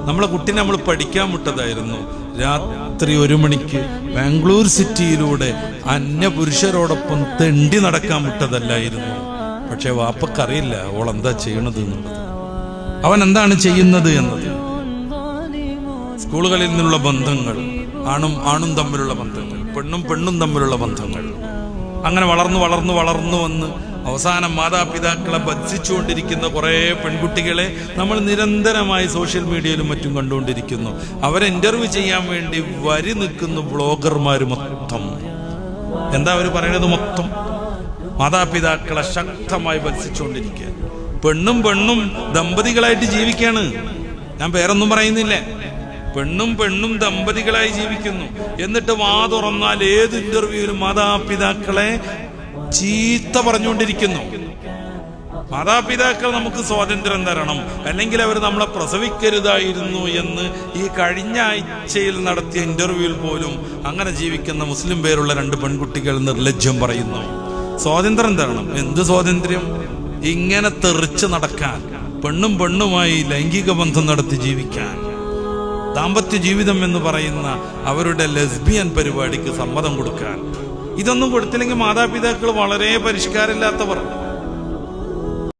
നമ്മളെ കുട്ടീനെ നമ്മൾ പഠിക്കാൻ വിട്ടതായിരുന്നു. രാത്രി 1 മണിക്ക് ബാംഗ്ലൂർ സിറ്റിയിലൂടെ അന്യപുരുഷരോടൊപ്പം തെണ്ടി നടക്കാൻ വിട്ടതല്ലായിരുന്നു. പക്ഷെ വാപ്പക്കറിയില്ല ഓളെന്താ ചെയ്യണത് എന്നുള്ളത്, അവൻ എന്താണ് ചെയ്യുന്നത് എന്നത്. സ്കൂളുകളിൽ നിന്നുള്ള ബന്ധങ്ങൾ, ആണും തമ്മിലുള്ള ബന്ധങ്ങൾ, പെണ്ണും തമ്മിലുള്ള ബന്ധങ്ങൾ, അങ്ങനെ വളർന്നു വന്ന് അവസാനം മാതാപിതാക്കളെ ബന്ധിച്ചുകൊണ്ടിരിക്കുന്ന കുറേ പെൺകുട്ടികളെ നമ്മൾ നിരന്തരമായി സോഷ്യൽ മീഡിയയിലും മറ്റും കണ്ടുകൊണ്ടിരിക്കുന്നു. അവരെ ഇന്റർവ്യൂ ചെയ്യാൻ വേണ്ടി വരി നിൽക്കുന്ന ബ്ലോഗർമാർ മൊത്തം എന്താ അവർ പറയുന്നത്? മൊത്തം മാതാപിതാക്കളെ ശക്തമായി ബന്ധിച്ചുകൊണ്ടിരിക്കുക. പെണ്ണും ദമ്പതികളായിട്ട് ജീവിക്കുകയാണ്. ഞാൻ പേരൊന്നും പറയുന്നില്ല. പെണ്ണും ദമ്പതികളായി ജീവിക്കുന്നു. എന്നിട്ട് വാ തുറന്നാൽ ഏത് ഇന്റർവ്യൂവിലും മാതാപിതാക്കളെ ചീത്ത പറഞ്ഞുകൊണ്ടിരിക്കുന്നു. മാതാപിതാക്കൾ നമുക്ക് സ്വാതന്ത്ര്യം തരണം, അല്ലെങ്കിൽ അവർ നമ്മളെ പ്രസവിക്കരുതായിരുന്നു എന്ന് ഈ കഴിഞ്ഞ ആഴ്ചയിൽ നടത്തിയ ഇന്റർവ്യൂവിൽ പോലും അങ്ങനെ ജീവിക്കുന്ന മുസ്ലിം പേരുള്ള 2 പെൺകുട്ടികൾ നിർലജ്ജം പറയുന്നു. സ്വാതന്ത്ര്യം തരണം. എന്ത് സ്വാതന്ത്ര്യം? ഇങ്ങനെ തെറിച്ച് നടക്കാൻ, പെണ്ണുമായി ലൈംഗിക ബന്ധം നടത്തി ജീവിക്കാൻ, ദാമ്പത്യ ജീവിതം എന്ന് പറയുന്ന അവരുടെ ലെസ്ബിയൻ പരിപാടിക്ക് സമ്മതം കൊടുക്കാൻ. ഇതൊന്നും കൊടുത്തില്ലെങ്കിൽ മാതാപിതാക്കൾ വളരെ പരിഷ്കാരമില്ലാത്തവർ.